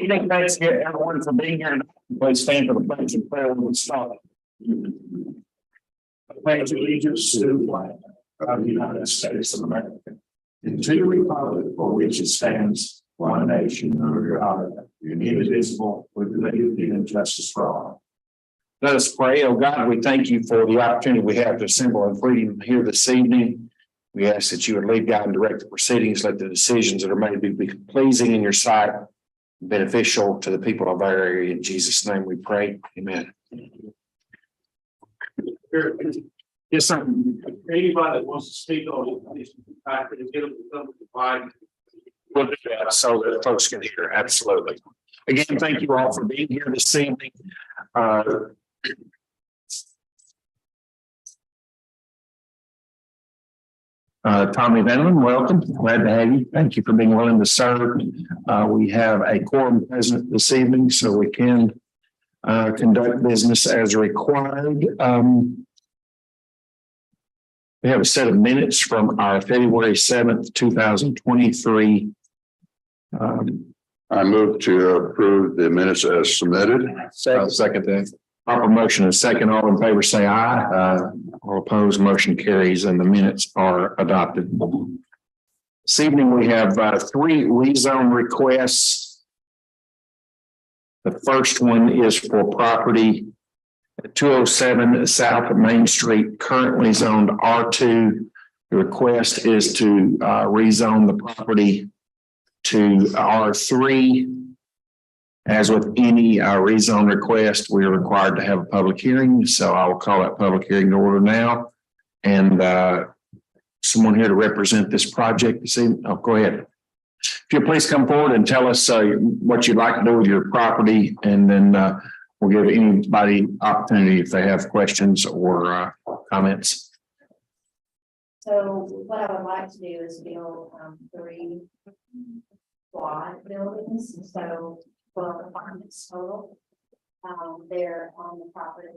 Thanks to everyone for being here. Please stand for the pledge and prayer when we start. I pledge allegiance to the flag of the United States of America and to the republic for which it stands, one nation under God, indivisible, with liberty and justice for all. Let us pray. Oh God, we thank you for the opportunity we have to assemble in freedom here this evening. We ask that you would lead, guide, and direct the proceedings. Let the decisions that are made be pleasing in your sight, beneficial to the people of our area. In Jesus' name we pray. Amen. Yes, sir. Anybody that wants to speak on it, I can get them to come to the mic. We'll do that so that folks can hear. Absolutely. Again, thank you all for being here this evening. Tommy Venlin, welcome. Glad to have you. Thank you for being willing to serve. We have a quorum present this evening, so we can conduct business as required. We have a set of minutes from our February 7th, 2023. I move to approve the minutes as submitted. Second that. Proper motion and second. All in favor say aye. All opposed, motion carries and the minutes are adopted. This evening we have three rezone requests. The first one is for property at 207 South of Main Street, currently zoned R2. The request is to rezone the property to R3. As with any rezone request, we are required to have a public hearing. So I will call that public hearing to order now. And someone here to represent this project this evening. Oh, go ahead. If you'll please come forward and tell us what you'd like to do with your property, and then we'll give anybody opportunity if they have questions or comments. So what I would like to do is build 3 quad buildings. So 12 apartments total. They're on the property.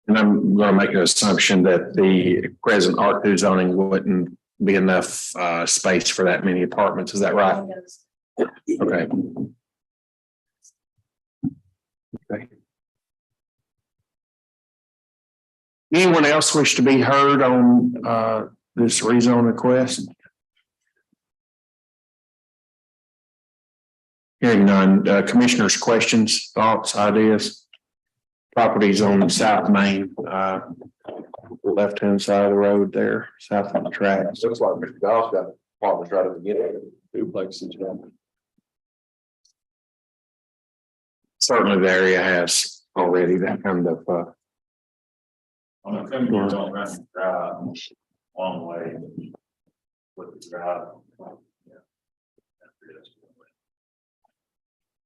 And I'm going to make an assumption that the present R2 zoning wouldn't be enough space for that many apartments. Is that right? Okay. Okay. Anyone else wish to be heard on this rezone request? Hearing none. Commissioners, questions, thoughts, ideas? Properties on South Main, left-hand side of the road there, south of the tracks. Looks like Mr. Goss got apartments right at the beginning, duplexes. Certainly the area has already that kind of I'm gonna come here on around the drive, long way. With the drive. Yeah.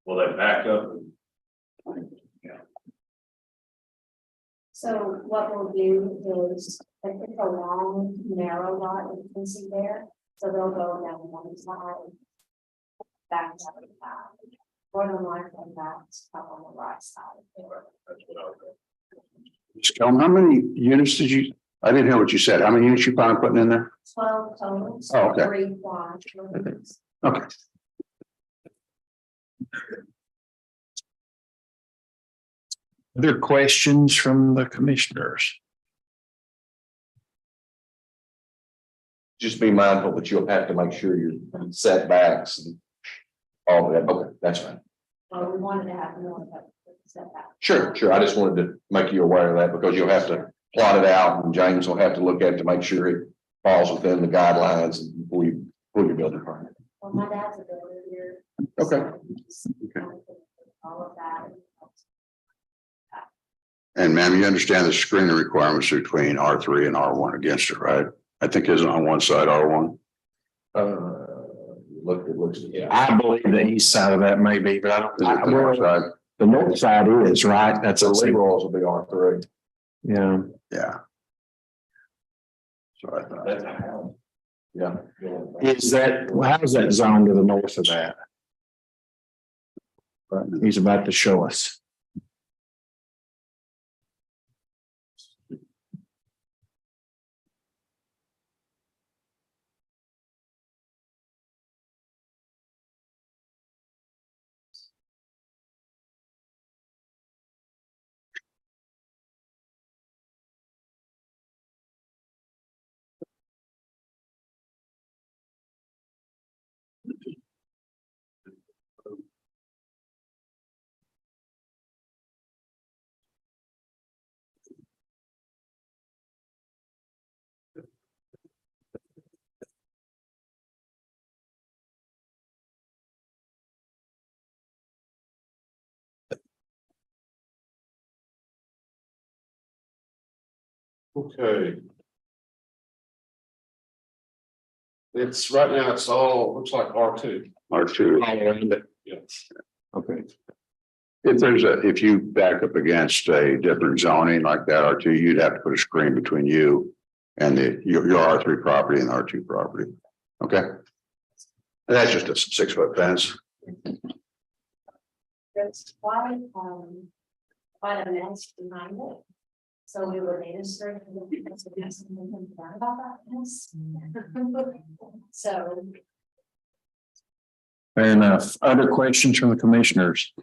Will they back up? Yeah. So what we'll do is, it's a long, narrow lot you can see there. So they'll go down one side, back to the side. More than likely that's up on the right side. How many units did you, I didn't hear what you said. How many units you plan on putting in there? 12 total. Oh, okay. 3 quad buildings. Okay. other questions from the commissioners. Just be mindful that you'll have to make sure your setbacks and all of that. Okay, that's fine. Well, we wanted to have more of a setback. Sure. I just wanted to make you aware of that because you'll have to plot it out and James will have to look at it to make sure it falls within the guidelines before you pull your building permit. Well, my dad's a builder here. Okay. So all of that. And ma'am, you understand the screening requirements between R3 and R1 against it, right? I think isn't on one side R1. It looks, yeah. I believe the east side of that may be, but I don't. Is it the north side? The north side is right. That's So a Leroy's will be R3. Yeah. Yeah. So I thought. That's a house. Yeah. Is that, how is that zone to the north of that? He's about to show us. Okay. It's right now, it's all, looks like R2. R2. All around it. Yes. Okay. If you back up against a different zoning like that R2, you'd have to put a screen between you and your R3 property and R2 property. Okay. And that's just a 6-foot fence. There's quite a mess behind it. So we were administering because we have something concerned about that mess. So Fair enough. Other questions from the commissioners?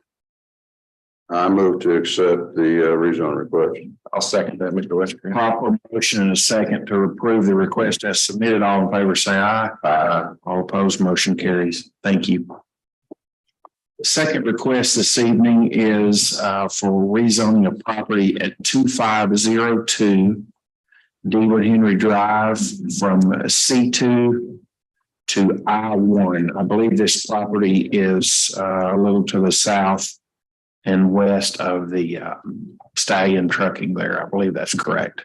I move to accept the rezone request. I'll second that, Mr. Western. Proper motion and a second to approve the request as submitted. All in favor, say aye. Aye. All opposed, motion carries. Thank you. The second request this evening is for rezoning of property at 2502 Deewood Henry Drive from C2 to I1. I believe this property is a little to the south and west of the Stallion Trucking there. I believe that's correct.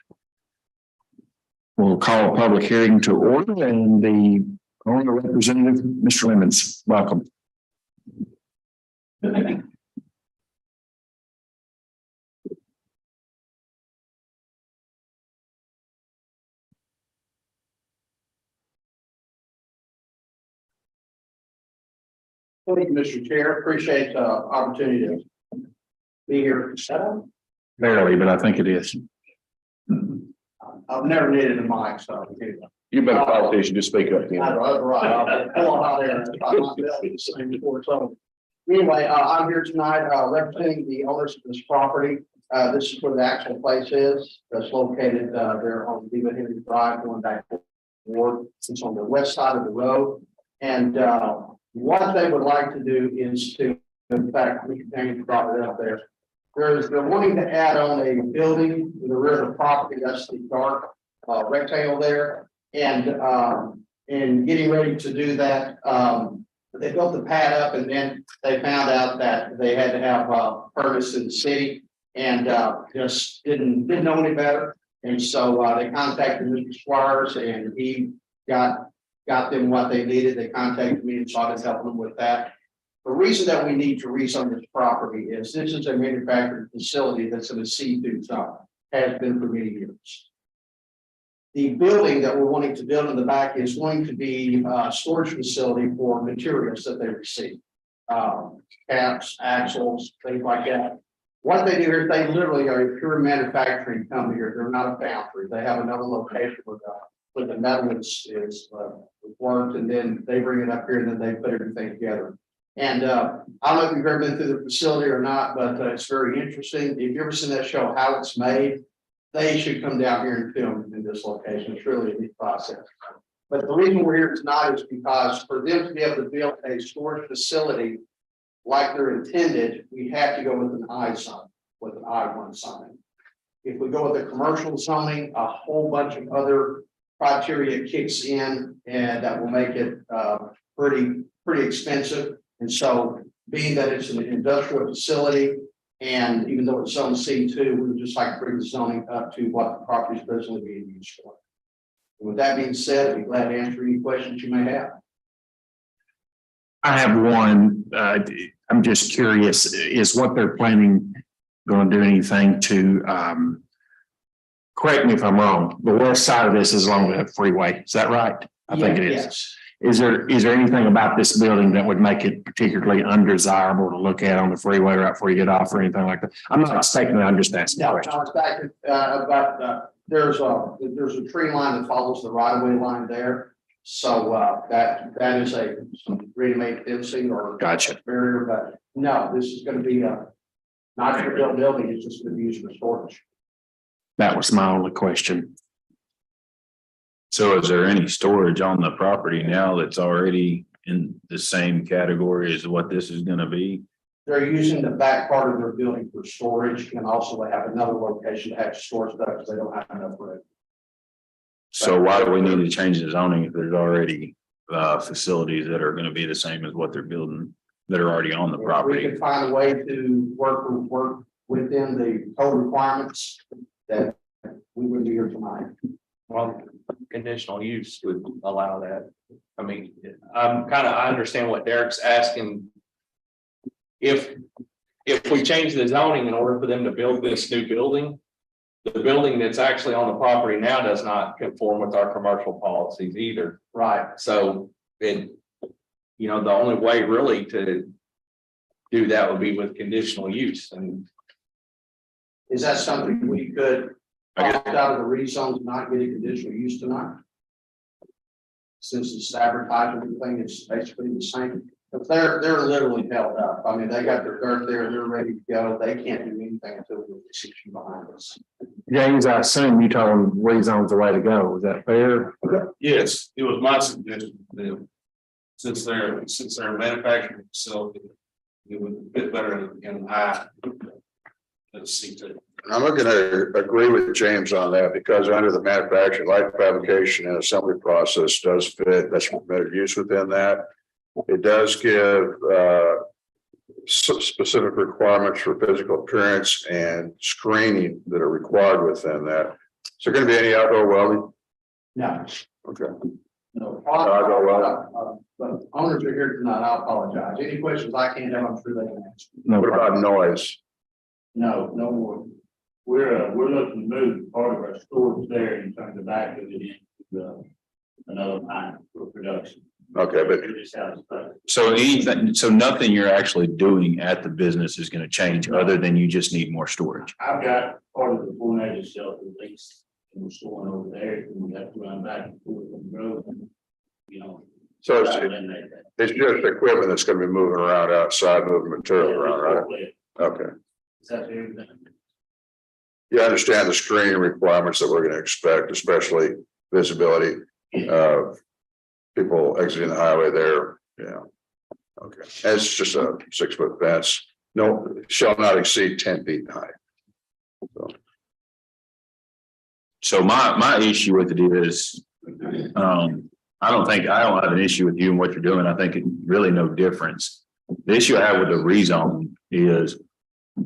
We'll call a public hearing to order, and the owner representative, Mr. Lemons, welcome. Thank you, Mr. Chair. Appreciate the opportunity to be here. Barely, but I think it is. I've never needed a mic, so. You've been a politician, just speak up. I'd rather, I'll pull on out there and talk about the same before. So anyway, I'm here tonight, representing the owners of this property. This is where the actual place is. That's located, there on Beebe Henry Drive, going back to Ward. It's on the west side of the road. And, what they would like to do is to, in fact, Mr. James brought it up there. They're wanting to add on a building in the rear of the property. That's the dark rectangle there. And getting ready to do that, they built the pad up, and then they found out that they had to have permits in the city, and just didn't know any better. And so they contacted Mr. Squires, and he got them what they needed. They contacted me, and so I was helping them with that. The reason that we need to rezone this property is this is a manufacturing facility that's in a C2 zone, has been for many years. The building that we're wanting to build in the back is going to be a storage facility for materials that they receive. Caps, axles, things like that. What they do here is they literally are a pure manufacturing company here. They're not a foundry. They have another location where the metal is worked, and then they bring it up here, and then they put everything together. And I don't know if you've ever been through the facility or not, but it's very interesting. If you've ever seen that show, How It's Made, they should come down here and film in this location. It's really a neat process. But the reason we're here tonight is because for them to be able to build a storage facility like they're intended, we have to go with an I zone, with an I1 zoning. If we go with a commercial zoning, a whole bunch of other criteria kicks in, and that will make it pretty expensive. And so, being that it's an industrial facility, and even though it's zone C2, we would just like to bring the zoning up to what the property is presently being used for. And with that being said, I'd be glad to answer any questions you may have. I have one. I'm just curious, is what they're planning going to do anything to, correct me if I'm wrong, the west side of this is along the freeway. Is that right? I think it is. Yes. Is there anything about this building that would make it particularly undesirable to look at on the freeway right before you get off or anything like that? I'm not expecting that. I'm just asking. No, it's back about there's a tree line that follows the right of way line there. So that is a ready-made fencing or Gotcha. barrier, but no, this is going to be not for build building. It's just going to be used for storage. That was my only question. So is there any storage on the property now that's already in the same category as what this is gonna be? They're using the back part of their building for storage, and also they have another location to have storage stuff because they don't have enough room. So why do we need to change the zoning if there's already facilities that are gonna be the same as what they're building that are already on the If we property? can find a way to work within the code requirements that we wouldn't be here tonight. Well, conditional use would allow that. I mean, I understand what Derek's asking. If we change the zoning in order for them to build this new building, the building that's actually on the property now does not conform with our commercial policies either. Right. So the only way really to do that would be with conditional use, and Is that something we could I opt out of the rezone to not get a conditional use tonight? Since it's advertised, everything is basically the same. But they're literally held up. I mean, they got their dirt there, they're ready to go. They can't do anything until we get the issue behind us. James, I assume you told them rezone's the way to go. Is that fair? Yes, it was my suggestion to them. Since they're a manufacturing facility, it would fit better in I. Let's see too. I'm going to agree with James on that because under the manufacturing, light fabrication and assembly process does fit, that's permitted use within that. It does give specific requirements for physical appearance and screening that are required within that. Is there going to be any outdoor welding? No. Okay. No. But owners are here tonight. I apologize. Any questions I can't have, I'm sure they can answer. No. What about noise? No, no more. We're looking to move part of our storage there and turn the back of it into another line for production. Okay, but So anything, so nothing you're actually doing at the business is gonna change, other than you just need more storage. I've got part of the tornado shelter lease and we're storing over there and we have to run back and forth on the road. And, so it's just equipment that's going to be moving around outside, moving material around, right? Okay. Is that everything? You understand the screening requirements that we're going to expect, especially visibility of people exiting the highway there. Yeah. Okay. It's just a 6-foot fence. No, shall not exceed 10 feet high. So my issue with it is, I don't have an issue with you and what you're doing. I think it's really no difference. The issue I have with the rezone is,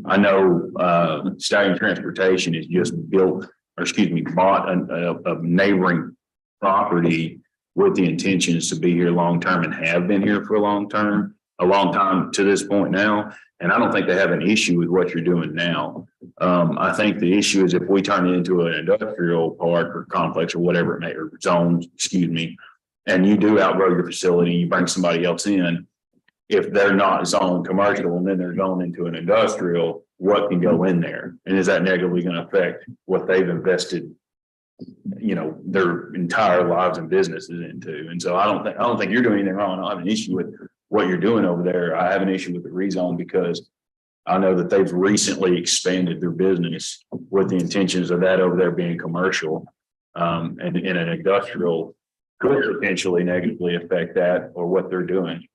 I know Stallion Transportation is just bought a neighboring property with the intentions to be here long term and have been here for a long time to this point now. And I don't think they have an issue with what you're doing now. I think the issue is if we turn it into an industrial park or complex or whatever it may, or zone, and you do outgrow your facility, you bring somebody else in. If they're not zoned commercial and then they're zoned into an industrial, what can go in there? And is that negatively going to affect what they've invested, their entire lives and businesses into? And so I don't think you're doing anything wrong. I don't have an issue with what you're doing over there. I have an issue with the rezone because I know that they've recently expanded their business with the intentions of that over there being commercial. And in an industrial could potentially negatively affect that or what they're doing.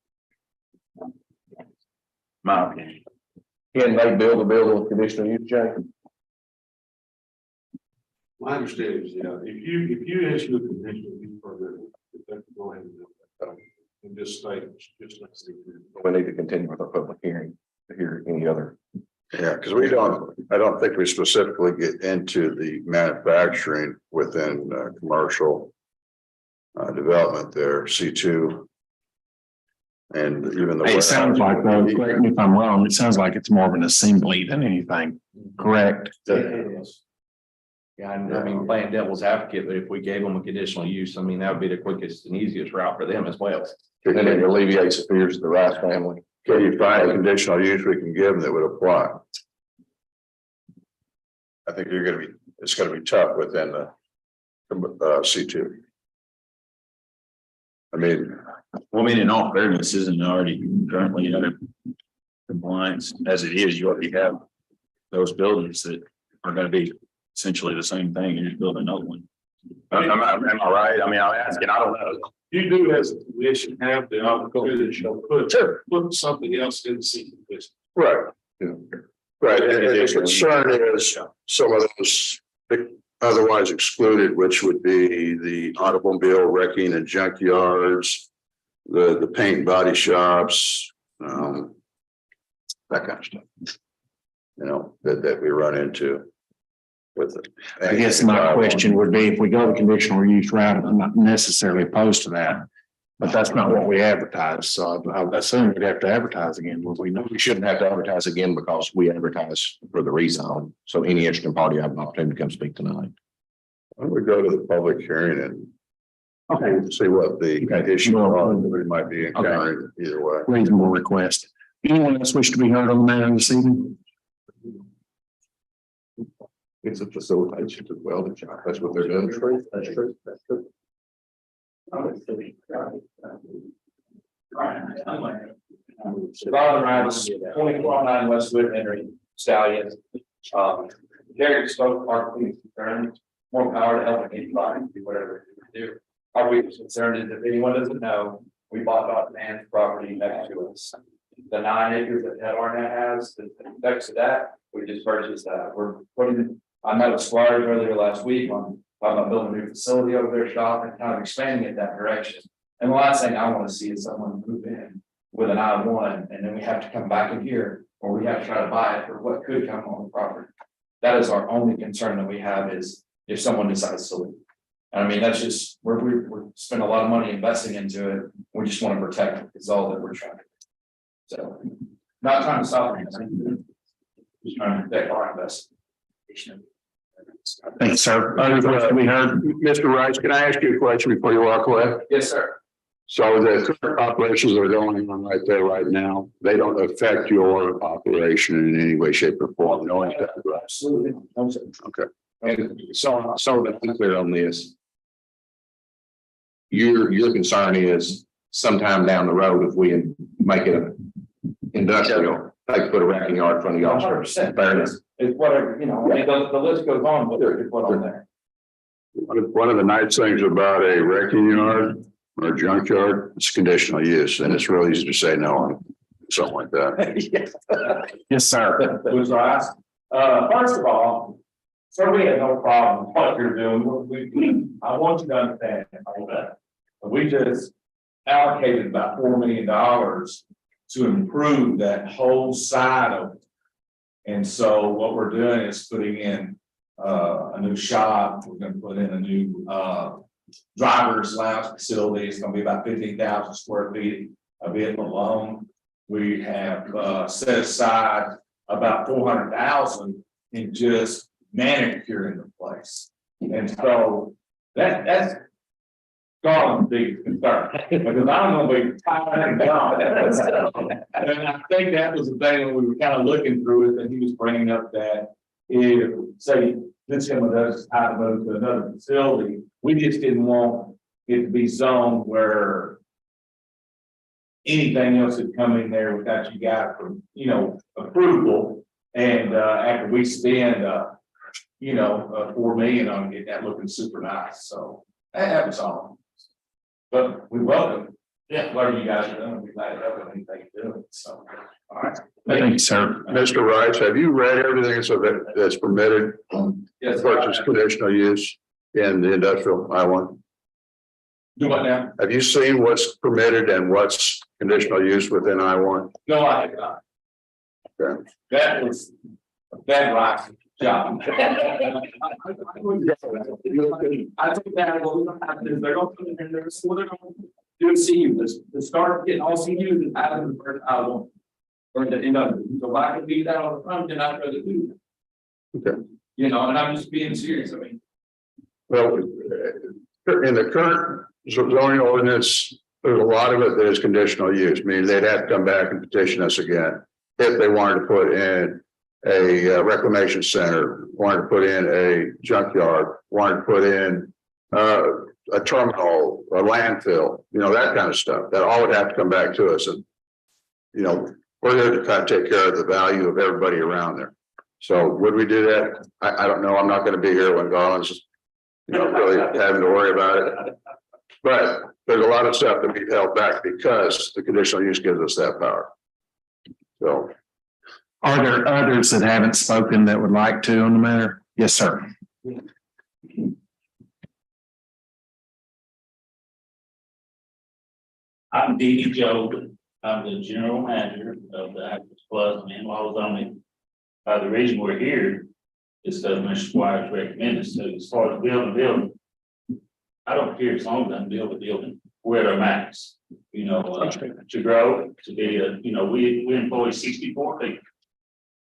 My opinion. Can they build a building with conditional use, Jay? My understanding is, if you issue a conditional use permit, you have to go ahead and do that. And just state, We need to continue with our public hearing to hear any other. Yeah, because I don't think we specifically get into the manufacturing within commercial development there, C2. And even the. It sounds like, though, correct me if I'm wrong, it sounds like it's more of an assembly than anything, correct? it is. Yeah, I mean, playing devil's advocate, but if we gave them a conditional use, I mean, that would be the quickest and easiest route for them as well. And then it alleviates the fears of the Rice family. Can you find a conditional use we can give them that would apply? I think it's gonna be tough within the C2. I mean, In all fairness, isn't already currently in compliance as it is, you already have those buildings that are going to be essentially the same thing. You're just building another one. Am I right? I mean, I'm asking, I don't know. you do as a commission have the opportunity to put something else in the secret list. right. Yeah. Right, and the concern is some of those otherwise excluded, which would be the automobile wrecking and junkyards, the paint and body shops, that kind of stuff. That we run into. with it. I guess my question would be, if we go the conditional use route, I'm not necessarily opposed to that. But that's not what we advertise, so I assume we'd have to advertise again, would we not? We shouldn't have to advertise again because we advertise for the rezone. So any interested party have an opportunity to come speak tonight. Why don't we go to the public hearing and Okay, see what the Okay. issues are that we might be encountering either way. reasonable request. Anyone else wish to be heard on the matter this evening? It's a facilitation as well, that's what they're doing. That's true. That's true. Bob Rice, 2409 Westwood, Henry Stallion. Derek spoke, our police concerned, more power to help anybody, do whatever they do. Our biggest concern is if anyone doesn't know, we bought off man's property next to us. The 9 acres that Ted Arnett has, next to that, we just purchased that. We're putting, I met with Squires earlier last week on, about building a new facility over their shop and kind of expanding it that direction. And the last thing I want to see is someone move in with an I-1, and then we have to come back in here, or we have to try to buy it for what could come on the property. That is our only concern that we have, is if someone decides to leave. And I mean, that's just, we're spending a lot of money investing into it. We just want to protect it, is all that we're trying to do. So, not trying to stop anything. Just trying to protect our investment. Thank you, sir. Others wish to be heard? Mr. Rice, can I ask you a question before you walk away? Yes, sir. So the current operations that are going on right there right now, they don't affect your operation in any way, shape or form, no impact, right? Absolutely. Okay. And so that I'm clear on this. Your concern is sometime down the road, if we make it industrial, they could put a racking yard in front of y'all. 100%. Fairness. It's whatever, you know, I mean, the list goes on, what they're put on there. One of the nice things about a wrecking yard or a junkyard, it's conditional use, and it's real easy to say no on something like that. Yes, sir. Was right. First of all, sir, we had no problem with what you're doing. I want you to understand all that. We just allocated about $4 million to improve that whole side of it. And so what we're doing is putting in a new shop. We're gonna put in a new driver's lounge facility. It's gonna be about 15,000 square feet of it alone. We have set aside about 400,000 in just manicuring the place. And so that's gone a big concern, because I'm gonna be tired and gone. And I think that was the thing when we were kind of looking through it, and he was bringing up that if, say, this one does have to move to another facility, we just didn't want it to be zoned where anything else would come in there without you guys from, approval. And after we spend, 4 million on getting that looking super nice, so that was all. But we welcome, whatever you guys are doing, we're glad to help with anything to do it, so, all right. Thank you, sir. Mr. Rice, have you read everything that's permitted? Yes, Purchase conditional use in the industrial I-1? Do what now? Have you seen what's permitted and what's conditional use within I-1? No, I have not. Okay. That was a bad rock job. I think that what we don't have to do, they're gonna come in there, they're gonna do a CU, to start getting all CUs and out of the first I-1. Or the, so if I can do that on the front, then I'd rather do that. Okay. And I'm just being serious, I mean. Well, in the current zoning ordinance, there's a lot of it that is conditional use, meaning they'd have to come back and petition us again if they wanted to put in a reclamation center, wanted to put in a junkyard, wanted to put in a terminal, a landfill, that kind of stuff. That all would have to come back to us, and we're here to kind of take care of the value of everybody around there. So would we do that? I don't know. I'm not going to be here when Garland's, really having to worry about it. But there's a lot of stuff that we've held back because the conditional use gives us that power. So. Are there others that haven't spoken that would like to on the matter? Yes, sir. I'm Dee Joe. I'm the general manager of the Access Plus, and while I was on the reason we're here It's because Mr. Squires recommended, so as far as building. I don't care as long as I build a building, we're at our max, to grow, to be we employ 64 people.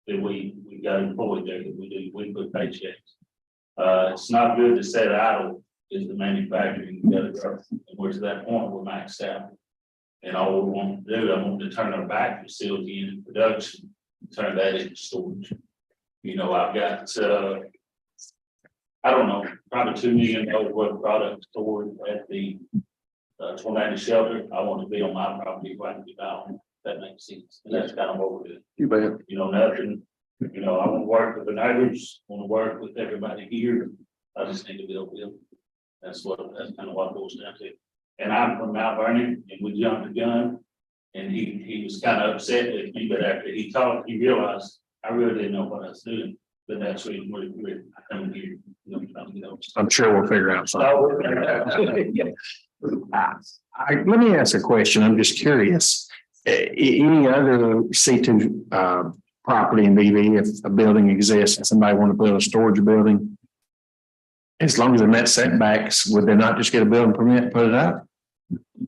That we got employed there, that we put paychecks. It's not good to set idle, is the manufacturing, you gotta grow, and we're to that point, we're maxed out. And all we want to do, I want to turn our back facility into production, turn that into storage. I've got, I don't know, probably $2 million worth of product stored at the tornado shelter. I want to be on my property right now. That makes sense. And that's kind of what we're doing. You bet. Nothing, I want to work with the neighbors, want to work with everybody here. I just need to build a building. That's kind of what it goes down to. And I'm from Mount Vernon, and we jumped the gun. And he was kind of upset with me, but after he talked, he realized I really didn't know what I was doing. But that's what we're coming here. I'm sure we'll figure out something. Let me ask a question. I'm just curious. Any other C2 property in Beebe, if a building exists and somebody want to build a storage building, as long as they met setbacks, would they not just get a building permit and put it up?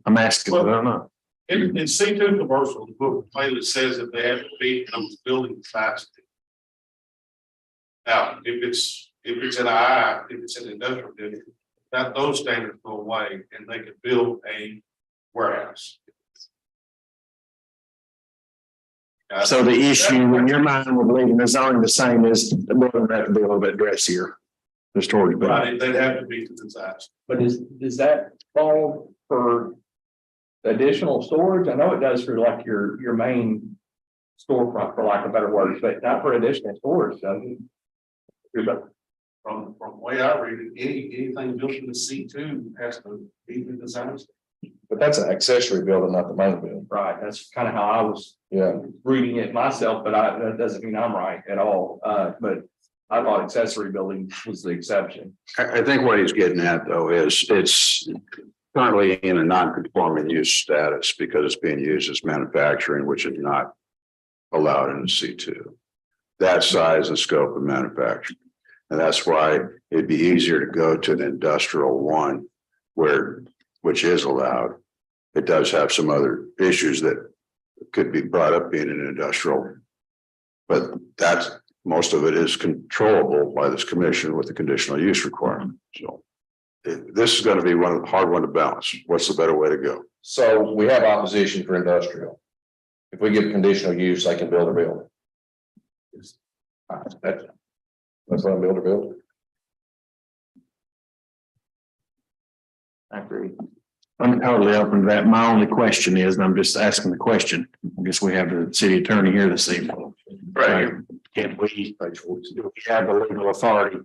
I'm asking, I don't know. In C2 commercial, the book plainly says that they have to meet those building capacity. Now, if it's an industrial district, that those standards go away and they can build a warehouse. So the issue in your mind with leaving the zoning the same is the building would have to be a little bit dressier. The storage building. Right, they'd have to be to disaster. But does that fall for additional storage? I know it does for like your main storefront, for lack of better words, but not for additional storage, does it? From the way I read it, anything built in the C2 has to be the design. But that's an accessory building, not the main building. Right, that's kind of how I was Yeah. reading it myself, but that doesn't mean I'm right at all. But I thought accessory building was the exception. I think what he's getting at though is it's currently in a non-conforming use status because it's being used as manufacturing, which is not allowed in the C2. That size and scope of manufacturing. And that's why it'd be easier to go to an industrial one which is allowed. It does have some other issues that could be brought up being an industrial. But most of it is controllable by this commission with the conditional use requirement. So this is going to be a hard one to balance. What's the better way to go? So we have opposition for industrial. If we give conditional use, they can build a building. Let's let them build a building. I agree. I'm totally open to that. My only question is, and I'm just asking the question, I guess we have the city attorney here this evening. Right. Can we have the legal authority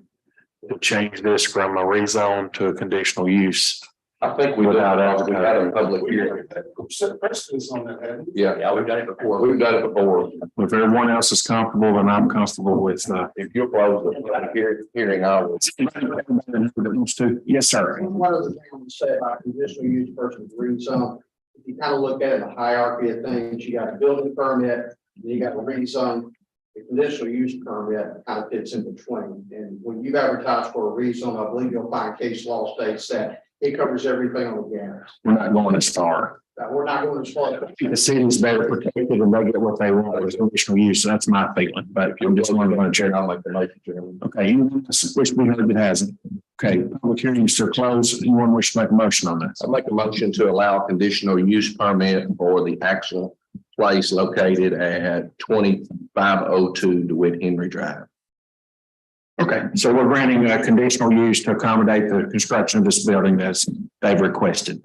to change this from a rezone to a conditional use? I think we had a public hearing. Set precedence on that, haven't we? Yeah, We've done it before. we've done it before. If everyone else is comfortable, then I'm comfortable with If you'll close the hearing, I will. Yes, sir. One other thing I want to say about conditional use versus rezone, if you kind of look at it, the hierarchy of things, you got a building permit, then you got a rezone. The conditional use permit kind of fits in between. And when you've advertised for a rezone, I believe you'll find case law states that it covers everything on the gas. We're not going as far. We're not going as far as. The city's better protected and they get what they want with conditional use. So that's my feeling, but I'm just wondering, Chair. I'll make the motion, Chairman. Okay, you wish to be heard but hasn't. Okay, public hearings are closed. Anyone wish to make a motion on this? I make a motion to allow conditional use permit for the actual place located at 2502 DeWitt Henry Drive. Okay, so we're granting a conditional use to accommodate the construction of this building as they've requested. Is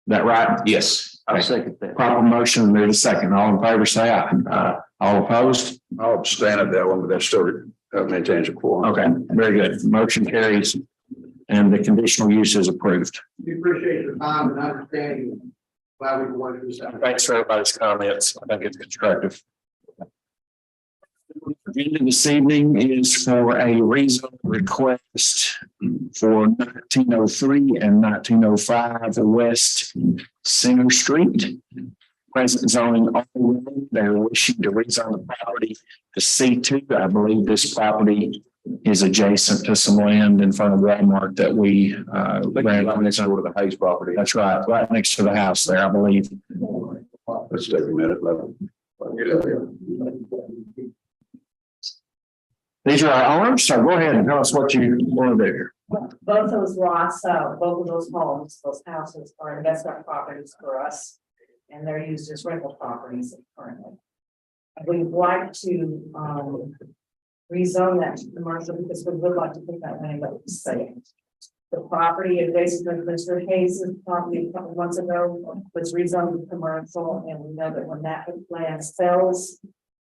that right? Yes. I second that. Proper motion, there's a second. All in favor, say aye. All opposed? I'll abstain at that one, but that still maintains a quorum. Okay, very good. Motion carries and the conditional use is approved. We appreciate your time and understanding. Glad we can work this out. Thanks for everybody's comments. I think it's constructive. Agenda this evening is for a rezone request for 1903 and 1905 West Center Street. Present zoning only. They're wishing to rezone the property to C2. I believe this property is adjacent to some land in front of Walmart that we, Right next door to the Hayes property. that's right next to the house there, I believe. Let's take a minute, These are our owners, so go ahead and tell us what you want to do here. Both those lots, both of those homes, those houses are investment properties for us. And they're used as rental properties currently. We'd like to rezone that to commercial because we would like to put that money like the same. The property is basically Mr. Hayes' property a couple months ago was rezoned to commercial, and we know that when that land sells,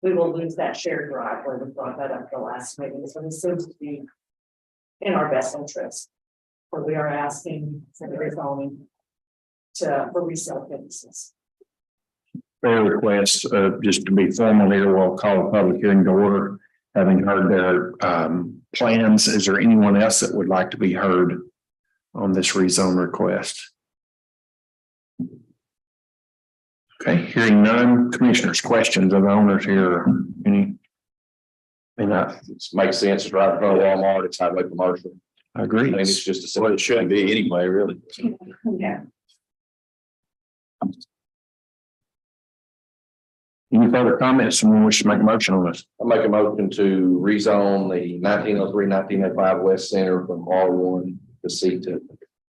we will lose that shared driveway. We brought that up the last meeting, so this seems to be in our best interest. For we are asking for the rezoning for resale purposes. Fair request, just to be formal here, we'll call a public hearing to order. Having heard their plans, is there anyone else that would like to be heard on this rezone request? Okay, hearing none. Commissioners, questions of the owners here? Any? May not. It makes sense, it's right in front of Walmart, it's highway commercial. I agree. I think it's just a. Well, it shouldn't be anyway, really. Yeah. Any further comments? Someone wish to make a motion on this? I make a motion to rezone the 1903-1905 West Center from R1 to C2.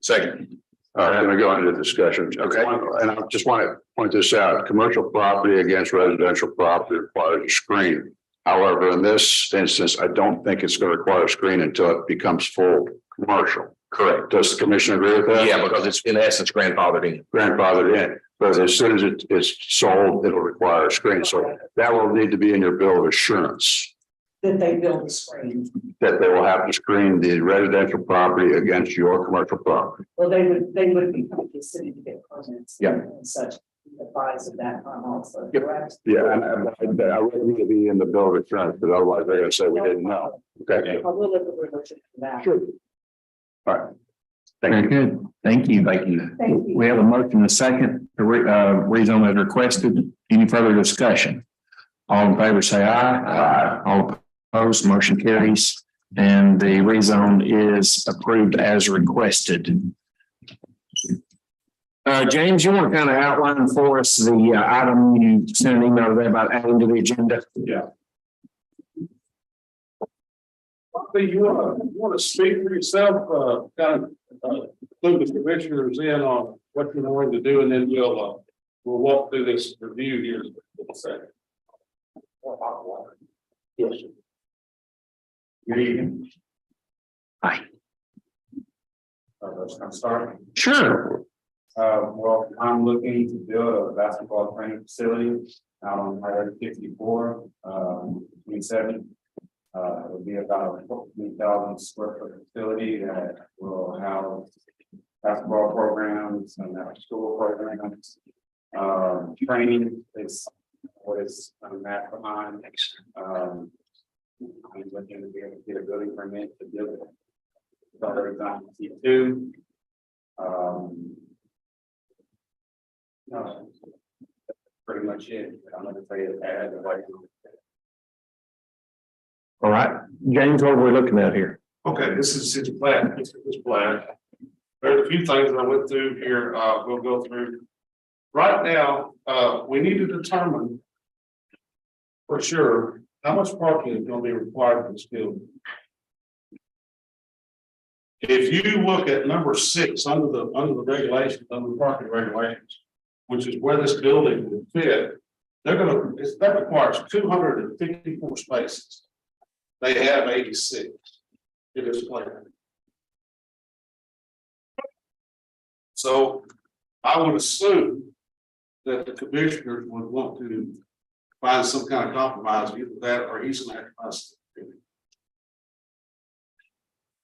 Second. All right, I'm gonna go into the discussion. Okay. And I just want to point this out, commercial property against residential property requires a screen. However, in this instance, I don't think it's going to require a screen until it becomes full commercial. Correct. Does the commission agree with that? Yeah, because it's in essence grandfathered in. Grandfathered in, but as soon as it is sold, it'll require a screen. So that will need to be in your bill of assurance That they build a screen. that they will have to screen the residential property against your commercial property. Well, they would be coming to the city to get permits. Yeah. And such, advise of that time also. Yep. Correct? Yeah, and I really need to be in the bill of assurance, because otherwise they're going to say we didn't know. Okay. I will look at the religion for that. Sure. All right. Very good. Thank you. Thank you. Thank you. We have a motion and a second to rezone as requested. Any further discussion? All in favor, say aye. Aye. All opposed, motion carries. And the rezone is approved as requested. James, you want to kind of outline for us the item you sent an email today about adding to the agenda? Yeah. You want to speak for yourself, kind of include the commissioners in on what you're going to do, and then we'll walk through this review here in a second. Yes. Good evening. Hi. I'm sorry. Sure. Well, I'm looking to build a basketball training facility out on Highway 54, 27. It'll be about a 14,000 square foot facility that will house basketball programs and after school programs. Training is what is on that behind. I'm looking to be able to get a building permit to build it. It's already done C2. No, that's pretty much it. I'm going to say it as a like. All right. James, what are we looking at here? Okay, this is city plan. This is this plan. There's a few things that I went through here. We'll go through. Right now, we need to determine for sure how much parking is going to be required for this building. If you look at number 6 under the regulations, under the parking regulations, which is where this building would fit, that requires 254 spaces. They have 86. It is planned. So I would assume that the commissioners would want to find some kind of compromise, either that or he's going to have to find something.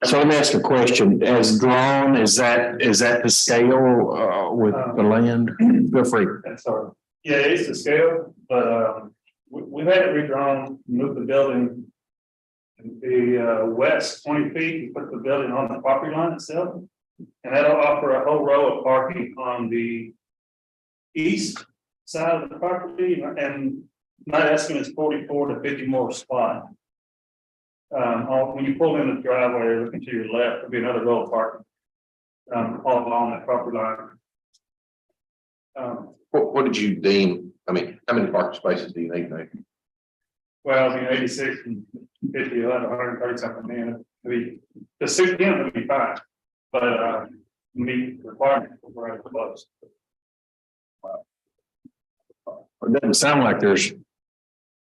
So let me ask a question. As drawn, is that the scale with the land? Feel free. Sorry. Yeah, it's the scale, but we've had it redrawn, move the building the west 20 feet, and put the building on the property line itself. And that'll offer a whole row of parking on the east side of the property, and my estimate is 44 to 50 more spots. When you pull in the driveway, looking to your left, there'll be another row of parking. All along that property line. What did you deem, I mean, how many parking spaces do you need, Nate? Well, I mean, 86 and 50, 130 something, man, the 6 would be fine. But, meet requirements for right close. It doesn't sound like there's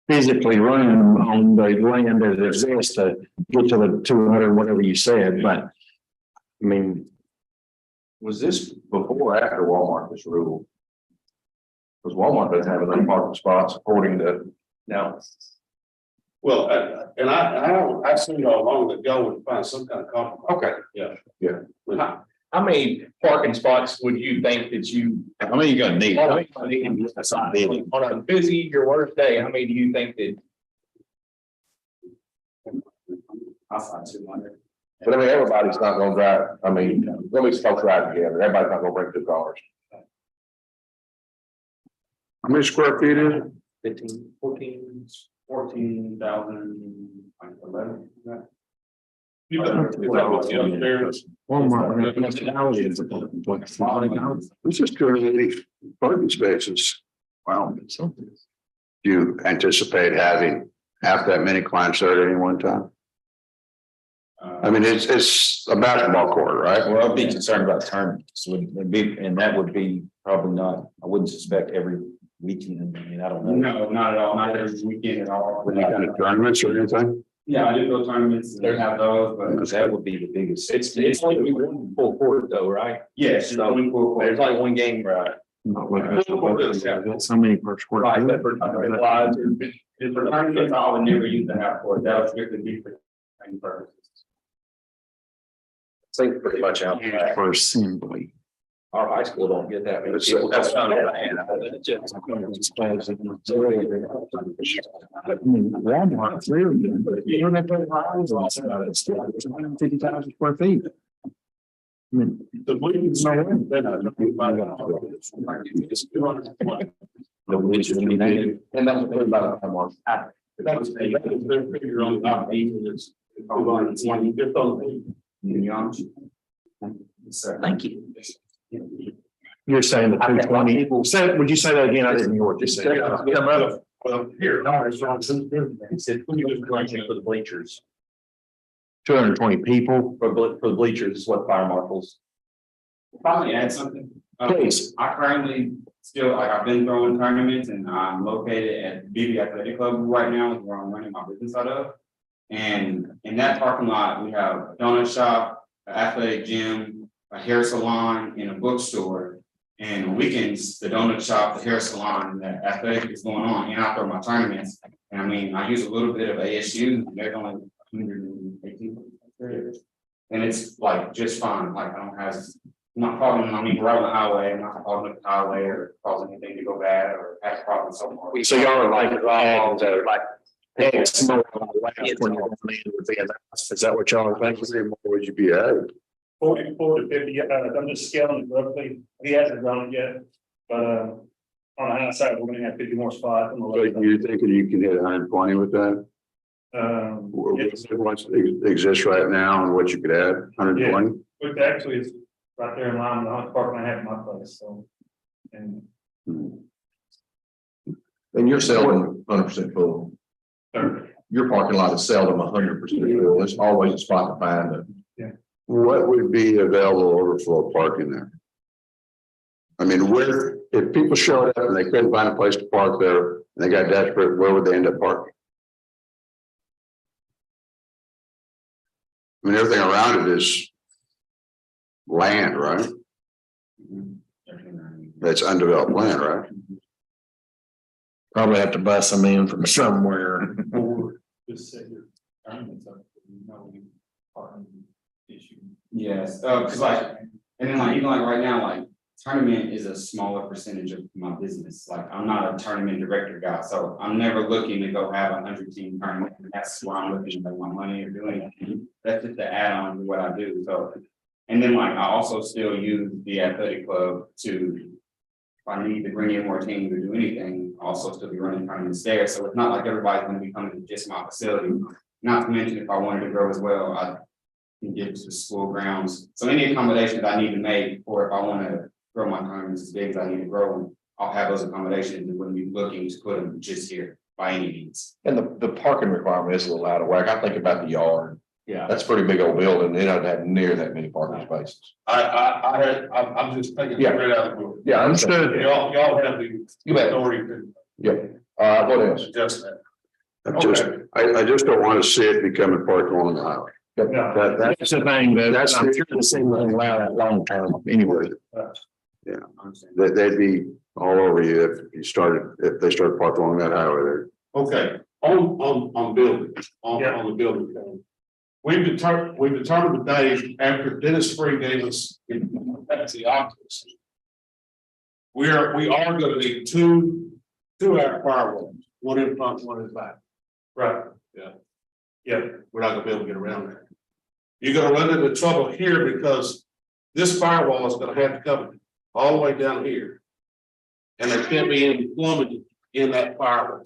physically room on the land that exists to get to the 200, whatever you said, but I mean, Was this before or after Walmart was ruled? Because Walmart doesn't have enough parking spots according to now. Well, I've seen it all along that y'all would find some kind of compromise. Okay. Yeah. How many parking spots would you think that you? I mean, you're gonna need. On a busy, your worst day, how many do you think that? I'll sign 200. But I mean, everybody's not gonna drive, I mean, let me folks ride together, everybody's not gonna bring 2 cars. How many square feet is it? 15, 14. 14,011. Walmart. This is 280 parking spaces. Wow. Do you anticipate having half that many clients there at any one time? I mean, it's a basketball court, right? Well, I'd be concerned about tournaments, would be, and that would be probably not, I wouldn't suspect every weekend, I mean, I don't know. No, not at all, not every weekend at all. Any kind of tournaments or anything? Yeah, I do go tournaments, they have those, but Because that would be the biggest. It's only one full court though, right? yes, So there's only one game, right? So many per square. Right, foot. but for lives or for tournaments, I would never use the half court, that would strictly be for training purposes. I think pretty much out there. For assembly. Our high school don't get that many It's- people. that's- That's not bad. Walmart's really good, but you don't have to pay houses about it. Still, it's 150,000 square feet. I mean, The bleachers, no way. And that's what about Walmart. that was their figure on top, is. Thank you. You're saying the 220, would you say that again? I didn't hear what you said. Well, here, no, it's Johnson. He said, when you just correction for the bleachers, 220 people. for the bleachers is what fire marshals. Probably add something. Please. I currently still, like, I've been throwing tournaments and I'm located at Beebe Athletic Club right now, is where I'm running my business out of. And in that parking lot, we have a donut shop, an athletic gym, a hair salon, and a bookstore. And on weekends, the donut shop, the hair salon, and the athletic is going on, and I throw my tournaments. And I mean, I use a little bit of ASU, there's only 118. And it's like just fine, like I don't have, I'm not probably, I mean, we're on the highway, I'm not calling up the highway or cause anything to go bad or have problems somewhere. So y'all are like, X more on the left when you're going in with the announcement. Is that what y'all are thinking? How many more would you be at? 44 to 50, I'm just scaling it roughly, he hasn't done it yet, but, on the high side, we're gonna have 50 more spots on the So left. you're thinking you can hit 120 with that? Yes, What exists right now and what you could add, 120? which actually is right there in line with the hunt park I have in my place, so. And And you're seldom 100% full. Your parking lot is seldom 100% full, there's always a spot to find it. What would be available overflow parking there? I mean, where, if people showed up and they couldn't find a place to park there, and they got desperate, where would they end up parking? I mean, everything around it is land, right? That's undeveloped land, right? Probably have to bust them in from somewhere. just say your tournaments up, no parking issue. Yes, cause like, and then like, even like right now, like tournament is a smaller percentage of my business. Like, I'm not a tournament director guy, so I'm never looking to go have 100 team tournament. That's where I'm looking to make my money or doing it. That's just the add-on to what I do, so. And then like, I also still use the athletic club to, if I need to bring in more teams or do anything, also still be running tournaments there. So it's not like everybody's gonna be coming to just my facility. Not to mention if I wanted to grow as well, I can get to the school grounds. So any accommodations I need to make, or if I want to grow my homes as big as I need to grow them, I'll have those accommodations and wouldn't be looking to put them just here by any means. And the parking requirement is a little out of whack. I think about the yard. Yeah. That's a pretty big old building. They don't have near that many parking spaces. I'm just thinking Yeah. right out of the blue. Yeah, understood. Y'all have the You bet. authority to Yep. What else? adjust that. I just don't want to see it becoming parked along the highway. That's That's the thing, that That's- I'm sure the same will allow that long term anyway. they'd be all over you if they started parked along that highway there. Okay, on building, on the building code. We've determined today, after Dennis Free gave us, that's the occupancy. We are gonna need two-hour firewalls, one in front, one in back. Right. Yeah. Yeah, we're not gonna be able to get around that. You're gonna run into trouble here because this firewall is gonna have to come all the way down here. And there can't be any plumbing in that firewall.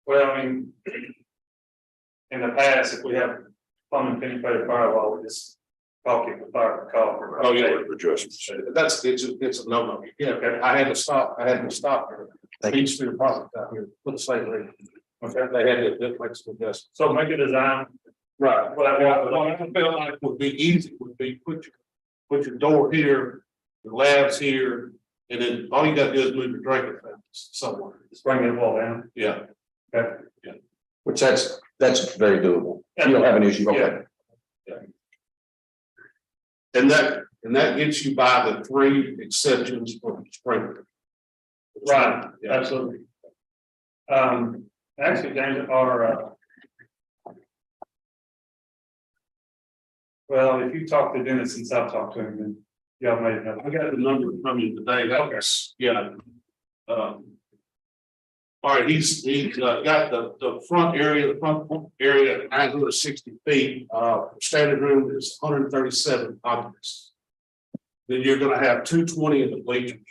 Well, I mean, in the past, if we have plumbing penetrated firewall, we just talk it with fire call for. Oh, yeah. Adjustments. It's a no-no. Yeah, I had to stop Beach Street apartment out here, put the slate rate. Okay, they had to make some adjustments. So make a design. Right, what I feel like would be easy would be put your door here, the labs here, and then all you gotta do is move your drinking fountains somewhere. Just bring it all down. Yeah. Okay. Which that's very doable. You don't have an issue. Okay. And that gets you by the 3 exceptions for the sprinkler. Right, Yeah. absolutely. Actually, James, well, if you talk to Dennis since I've talked to him, then y'all may know. I got the number from you today. That was, yeah. All right, he's got the front area at 960 feet, standard room is 137 occupants. Then you're gonna have 220 in the bleachers.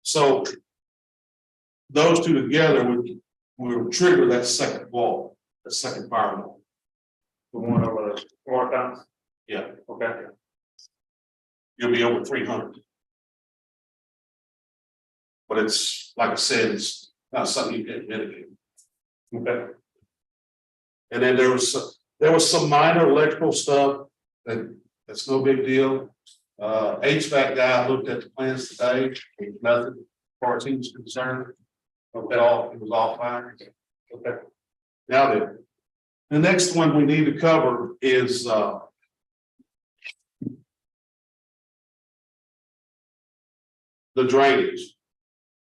So those two together would trigger that second wall, the second firewall. The one over the floor accounts. Yeah, Okay. you'll be over 300. But it's, like I said, it's not something you can mitigate. Okay. And then there was some minor electrical stuff that's no big deal. HVAC guy looked at the plans today, nothing, as far as he was concerned. It was all fine. Okay. Now then, the next one we need to cover is the drainage.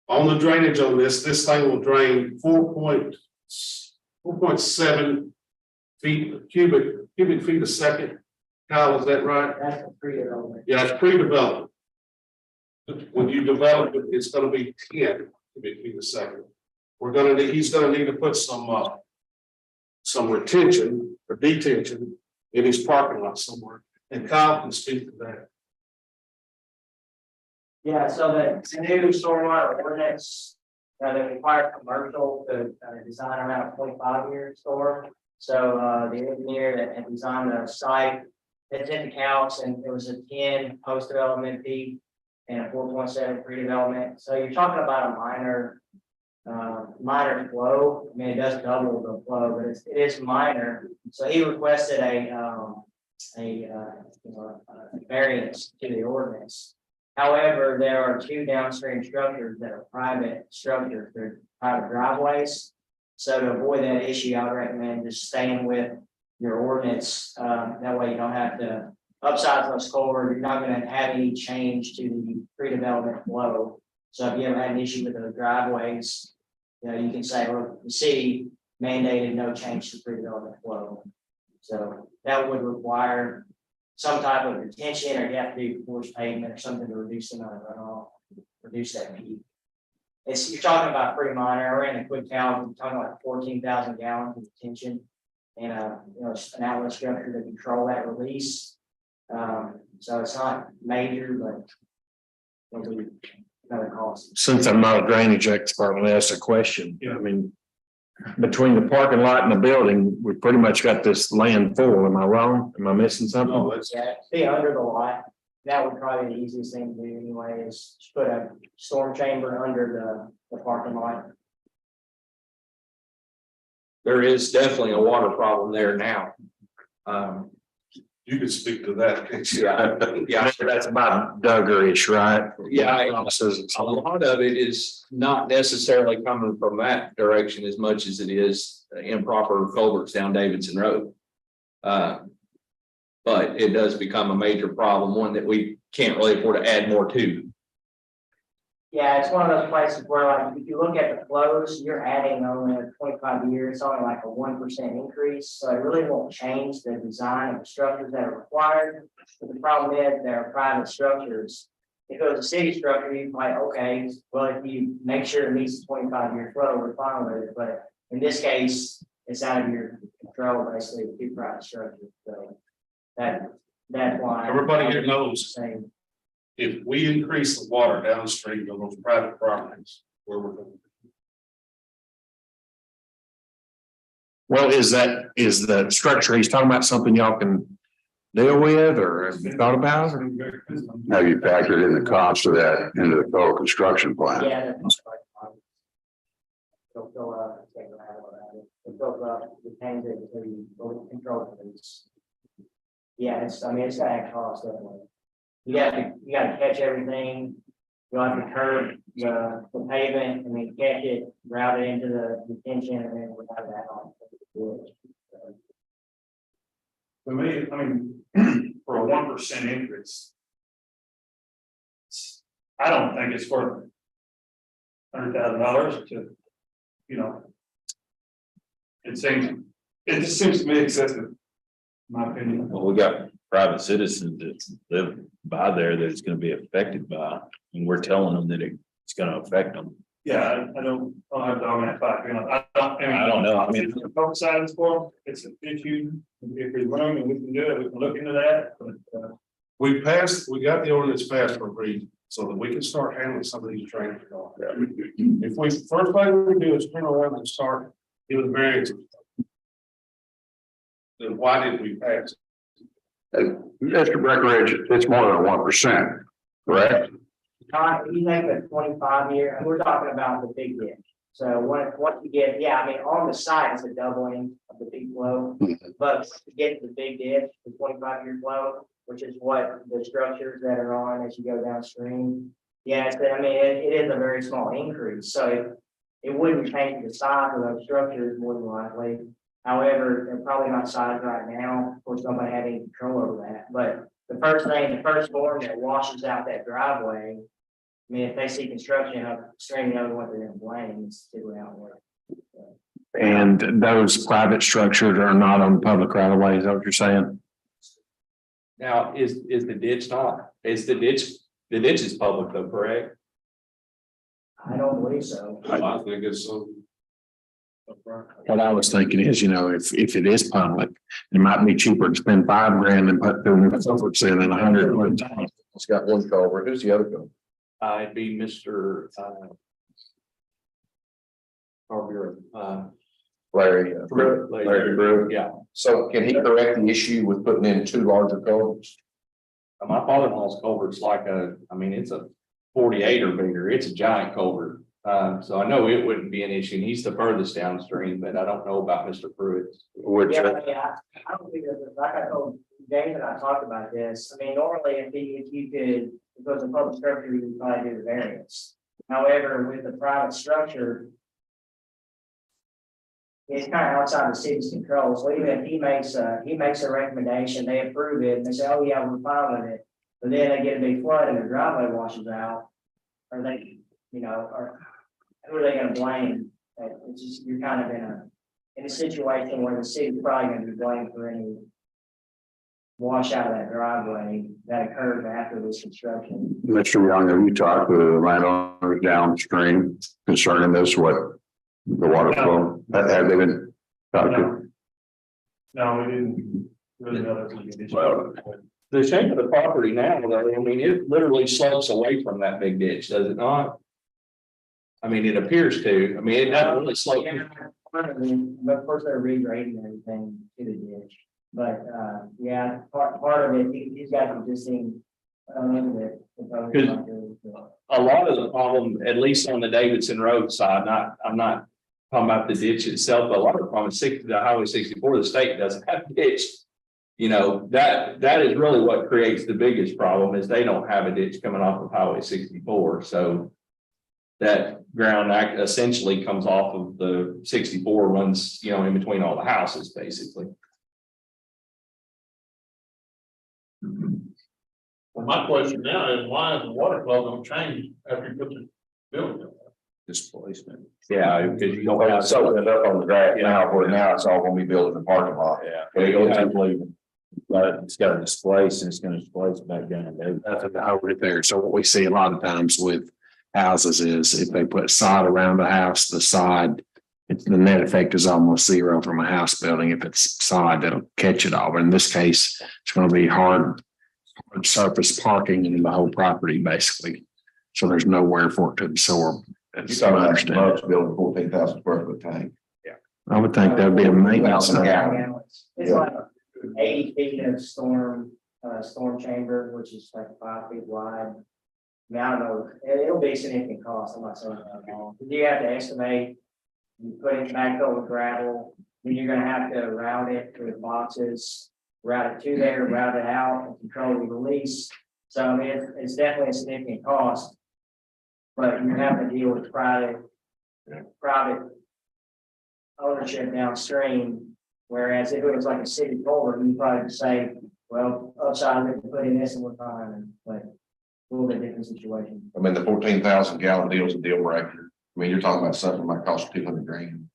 On the drainage on this thing will drain 4.7 cubic feet a second. Kyle, is that right? That's a pre-development. Yeah, it's pre-developed. When you develop it, it's gonna be 10 cubic feet a second. He's gonna need to put some retention or detention in his parking lot somewhere. And Kyle can speak to that. Yeah, so the new stormwater ordinance, they require commercial to design around a 25-year store. So the engineer that had designed the site, had taken counts, and there was a 10 post-development fee and a 4.7 pre-development. So you're talking about a minor flow. I mean, it does double the flow, but it is minor. So he requested a variance to the ordinance. However, there are 2 downstream structures that are private structures, they're private driveways. So to avoid that issue, I would recommend just staying with your ordinance. That way you don't have to upsize those culverts. You're not going to have any change to the pre-development flow. So if you ever had an issue with the driveways, you can say, well, the city mandated no change to pre-development flow. So that would require some type of retention, or you have to do forced pavement or something to reduce the amount of runoff, reduce that peak. You're talking about pretty minor. I ran a quick count, we're talking about 14,000 gallons of retention and an outlet structure to control that release. So it's not major, but it'll be another cost. Since I'm not a drainage expert, I'm gonna ask a question. I mean, between the parking lot and the building, we pretty much got this land full. Am I wrong? Am I missing something? No, it's, Yeah, be under the lot. That would probably be the easiest thing to do anyway, is just put a storm chamber under the parking lot. There is definitely a water problem there now. you could speak to that, can't you? Yeah, That's about Duggar-ish, right? Yeah, Promises and a so on. lot of it is not necessarily coming from that direction as much as it is improper culverts down Davidson Road. But it does become a major problem, one that we can't really afford to add more to. Yeah, it's one of those places where like, if you look at the flows, you're adding only 25 years, it's only like a 1% increase. So it really won't change the design of the structures that are required. But the problem is they're private structures. If it was a city structure, you'd be like, okay, well, if you make sure it meets the 25-year flow, we're fine with it. But in this case, it's out of your control, basically, with two private structures. So that's why. Everybody here knows. Same. If we increase the water downstream of those private properties, where we're going. Well, is the structure he's talking about something y'all can deal with or have you thought about? Or? Have you factored in the cost of that into the total construction plan? Yeah. They'll fill up, take the rattle out of it. They'll fill up, retain it, until you control it. Yeah, it's gonna add cost definitely. You gotta catch everything. You'll have the curb, the pavement, and then catch it, route it into the detention, and then without that on. For me, I mean, for a 1% increase. I don't think it's worth $100,000 to, you know. It just seems to me excessive, in my opinion. Well, we got private citizens that live by there that it's gonna be affected by, and we're telling them that it's gonna affect them. Yeah, I don't have to own that fact, you know, I don't know, I mean- Both sides for them, it's an issue, if there's room and we can do it, we can look into that, but, we got the ordinance passed for a reason, so that we can start handling some of these drainage problems. If we, first thing we do is turn around and start giving variances. Then why did we pass? Mr. Breckenridge, it's more than 1%, correct? You take the 25-year, and we're talking about the big ditch. So once you get, yeah, I mean, on the side, it's a doubling of the big flow. But to get to the big ditch, the 25-year flow, which is what the structures that are on as you go downstream. Yeah, it is a very small increase, so it wouldn't change the size of those structures more than likely. However, they're probably not sized right now, of course, nobody had any control over that, but the first storm that washes out that driveway. I mean, if they see construction upstream, you know what they're gonna blame, it's too out there. And those private structures are not on public right of way, is that what you're saying? Now, is the ditch not, the ditch is public though, correct? I don't believe so. I think it's so. What I was thinking is, if it is public, it might be cheaper to spend $5,000 than put through culverts in and 100. It's got one culvert. Who's the other culvert? It'd be Mr. Larry. Larry Brew. Yeah, So can he correct the issue with putting in two larger culverts? my father-in-law's culvert's it's a 48 or bigger, it's a giant culvert. So I know it wouldn't be an issue, and he's the furthest downstream, but I don't know about Mr. Pruitt. Which, Yeah, I don't think that, like I told Dave and I talked about this, I mean, normally if you could, if it was a public structure, you would probably do the variance. However, with the private structure, it's kind of outside the city's control, so even if he makes a recommendation, they approve it, and they say, oh yeah, we're fine with it. But then they get a big flood and their driveway washes out, or they, or who are they gonna blame? It's just, you're kind of in a situation where the city's probably gonna be blamed for any wash out of that driveway that occurred after this construction. Mr. Young, have you talked to the landowners downstream concerning this, what the water flow, have they been talked to? No, we didn't really know that was an issue. Well, The shape of the property now, though, it literally slopes away from that big ditch, does it not? It appears to, it doesn't really slope. But first they're regrading everything to the ditch. But, yeah, part of it, he's got existing, that. A lot of the problem, at least on the Davidson Road side, I'm not talking about the ditch itself, but a lot of the problem is the Highway 64, the state doesn't have a ditch. You know, that is really what creates the biggest problem is they don't have a ditch coming off of Highway 64, so. That ground act essentially comes off of the 64, runs, you know, in between all the houses, basically. Well, my question now is why is the water flow gonna change after you put the building up? Displacement. Yeah, because you don't Well, have. it's opening up on the graph now, where now it's all gonna be built in the parking lot. Yeah. But it's got to displace and it's going to displace back down. Nothing over it there. So what we see a lot of times with houses is if they put sod around the house, the sod, the net effect is almost zero from a house building. If it's sod, that'll catch it all. But in this case, it's going to be hard surface parking in the whole property, basically. So there's nowhere for it to absorb. You're That's talking my about understanding. much building 14,000 square foot tank. I would think that'd be a maintenance. It's like 80 feet of storm chamber, which is like 5 feet wide. I mean, I don't know, it'll be a significant cost, I'm not saying that at all. You have to estimate, you put it back over gravel, then you're gonna have to route it to the boxes, route it to there, route it out, and control the release. So I mean, it's definitely a significant cost. But you have to deal with private ownership downstream. Whereas if it was like a city culvert, you'd probably say, well, upside of it, put in this and we're fine, but a little bit different situation. I mean, the 14,000 gallon deal is a deal breaker. I mean, you're talking about something that might cost 200 grand.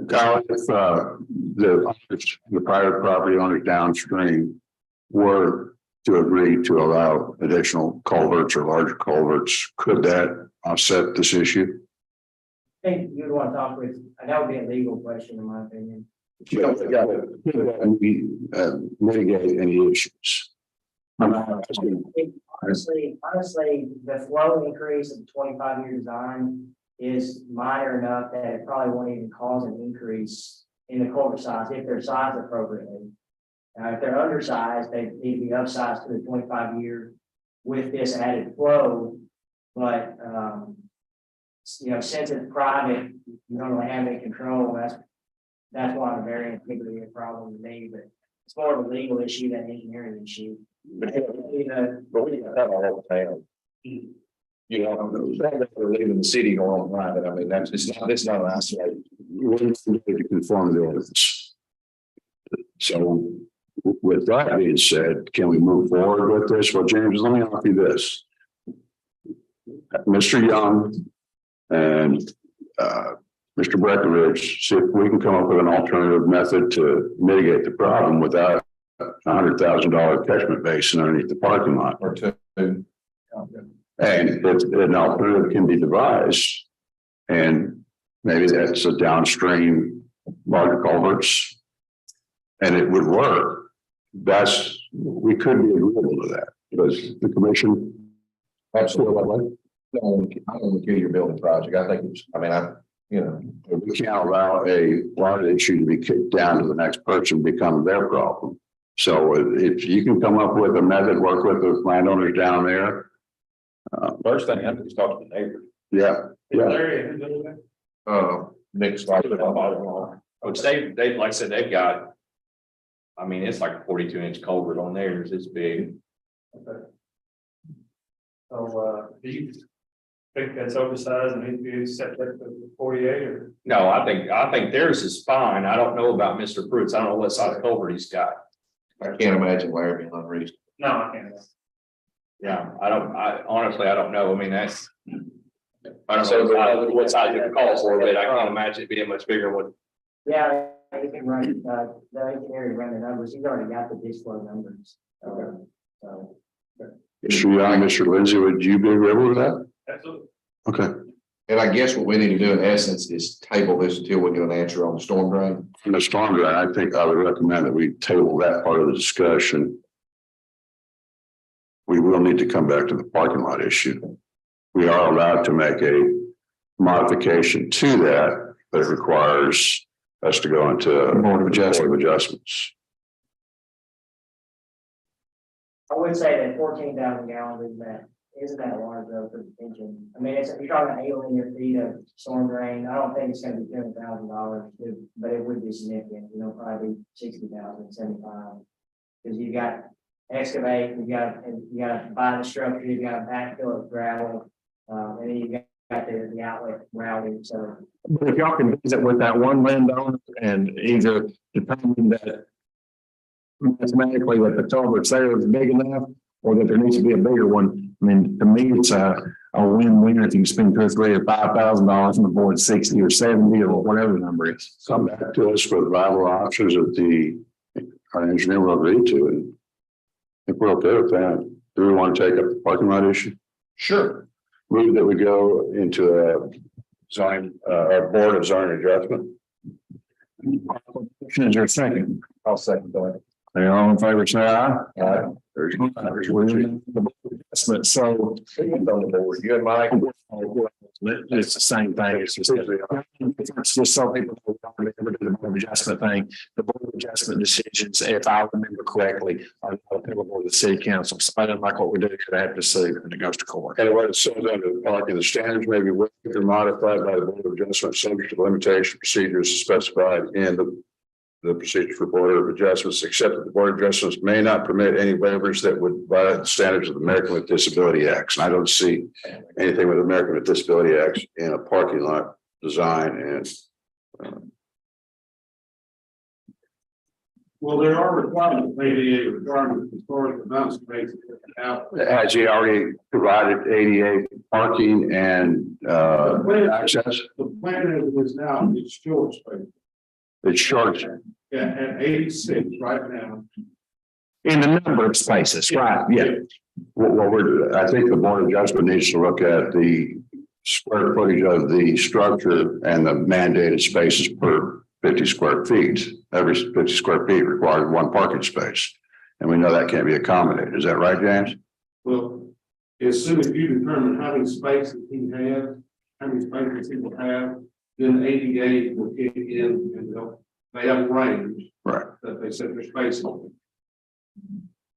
Carl, if the private property owners downstream were to agree to allow additional culverts or larger culverts, could that offset this issue? I think you'd want to talk with, that would be a legal question in my opinion. Mitigate any issues. Honestly, the flow increase of the 25-year design is minor enough that it probably won't even cause an increase in the culvert size if they're sized appropriately. Now, if they're undersized, they need to be upsized to the 25-year with this added flow. But you know, since it's private, you don't really have any control. That's why the variance could be a problem to me, but it's more of a legal issue than an engineering issue. But we got that all over town. You know, they're leaving the city going on private. I mean, it's not an isolated. We need to conform to the ordinance. So with that being said, can we move forward with this? Well, James, let me offer you this. Mr. Young and Mr. Breckenridge, see if we can come up with an alternative method to mitigate the problem without $100,000 catchment basin underneath the parking lot. Or two. And if an alternative can be devised, and maybe that's a downstream larger culverts, and it would work, we could be agreeable to that, because the commission. Absolutely. I don't want to kill your building project. I think We can't allow a water issue to be kicked down to the next person, become their problem. So if you can come up with a method, work with the landowners down there. First thing I have to do is talk to the neighbor. Yeah. Nick's Which they, like I said, they've got. I mean, it's like a 42-inch culvert on theirs, it's big. So, do you think that's oversized and needs to be set up to 48 or? No, I think theirs is fine. I don't know about Mr. Pruitt's. I don't know what size culvert he's got. I can't imagine Larry being unreasonable. No, I can't. Yeah, I honestly, I don't know. I mean, I don't know what size it calls for, but I can't imagine it being much bigger than what. Yeah, you can run, the engineer run the numbers, he's already got the display numbers. So. Mr. Young, Mr. Lindsay, would you be agreeable with that? Absolutely. Okay. And I guess what we need to do in essence is table this until we get an answer on the storm drain. In the storm drain, I think I would recommend that we table that part of the discussion. We will need to come back to the parking lot issue. We are allowed to make a modification to that but it requires us to go into Board of adjustments. I would say that 14,000 gallons isn't that large though for the engine. I mean, if you're talking about 8 linear feet of storm drain, I don't think it's gonna be $200,000, but it would be significant, probably 60,000, 75. Because you got excavate, you got to buy the structure, you got to backfill it gravel, and then you got the outlet routing, so. But if y'all can visit with that one landowner and either determine that mathematically that the culvert's there is big enough, or that there needs to be a bigger one. I mean, to me, it's a win-win if you can spend $2,000 or $5,000 and avoid 60 or 70 or whatever the number is. Come back to us with viable options that our engineer will agree to, and if we're okay with that, do we want to take up the parking lot issue? Sure. Move that we go into a our board of zoning adjustment. Is there a second? I'll second that. They all in favor, say aye. There's Adjustment, so On the board, you and Mike. it's the same thing. It's just so people who don't remember the board of adjustment thing. The board of adjustment decisions, if I remember correctly, are not applicable to the city council. So I don't like what we do, I have to sue and it goes to court. And what it says under the parking, the standards may be waived or modified by the board of adjustment subject to the limitation procedures specified in the procedure for board of adjustments, except that the board of adjustments may not permit any waivers that would violate the standards of the American with Disability Acts. And I don't see anything with the American with Disability Acts in a parking lot design and Well, there are requirements, ADA requirements as far as the mountain space out. has he already provided ADA parking and access? The plan as it is now, it's short space. It's short. Yeah, at 86 right now. In the number of spaces, right, yeah. I think the board of adjustment needs to look at the square footage of the structure and the mandated spaces per 50 square feet. Every 50 square feet requires one parking space. And we know that can't be accommodated. Is that right, James? Well, as soon as you determine how many spaces he has, how many spaces he will have, then the ADA will kick in and they have a range. Right. That they set their space on.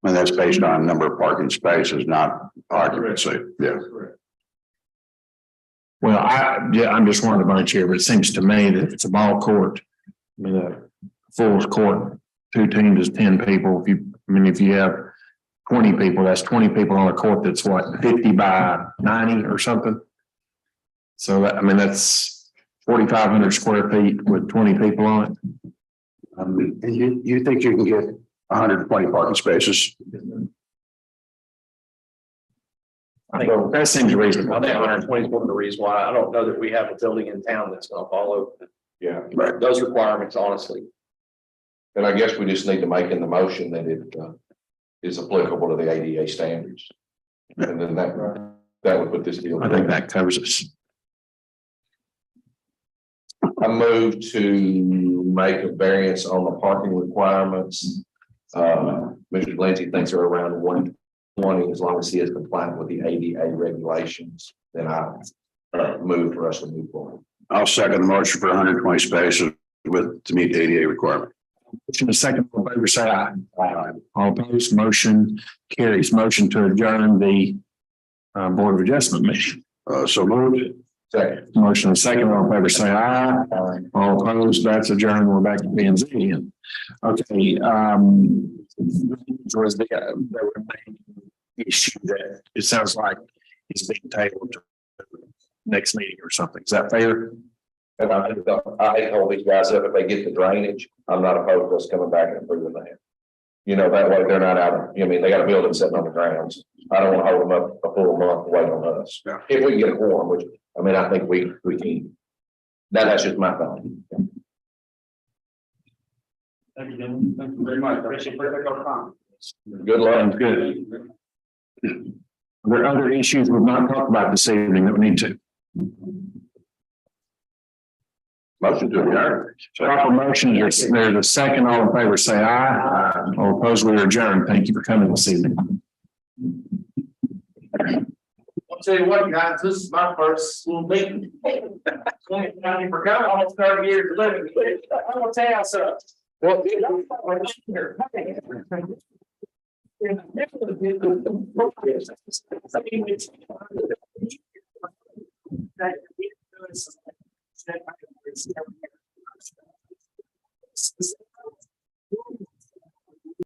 And that's based on number of parking spaces, not occupancy. Yeah. That's correct. Well, I'm just one of the bunch here, but it seems to me that if it's a ball court, I mean, a full court, 2 teams is 10 people. If you have 20 people, that's 20 people on a court that's what, 50 by 90 or something. So that's 4,500 square feet with 20 people on it. And you think you can get 120 parking spaces? I think that seems reasonable. I think 120 is one of the reasons why I don't know that we have a building in town that's going to follow those requirements, honestly. And I guess we just need to make in the motion that it is applicable to the ADA standards. And then that would put this deal. I think that covers us. I move to make a variance on the parking requirements. Mr. Lindsay thinks they're around 120, as long as he is compliant with the ADA regulations, then I move for us to move forward. I'll second the motion for 120 spaces to meet the ADA requirement. Motion is second, all in favor, say aye. Aye. All opposed, motion carries. Motion to adjourn the Board of Adjustment meeting. So moved. Second. Motion is second, all in favor, say aye. All opposed, that's adjourned. We're back to P and Z again. Okay, was the remaining issue that it sounds like is being tabled to next meeting or something. Is that fair? And I hold these guys up if they get the drainage. I'm not opposed to us coming back and approving that. That way they're not out. They got a building sitting on the grounds. I don't want to hold them up a full month waiting on us. Yeah. If we can get a quorum, which, I think we can. That's just my thought. Thank you, gentlemen. Thank you very much. Appreciate your time. Good luck. Sounds good. Are there other issues we've not talked about this evening that we need to? Motion to adjourn. Proper motion, there's a second, all in favor, say aye. All opposed, we are adjourned. Thank you for coming this evening. tell you what, guys, this is my first school meeting. Thank you for coming, almost 30 years of living. I'm gonna tell you something. Well,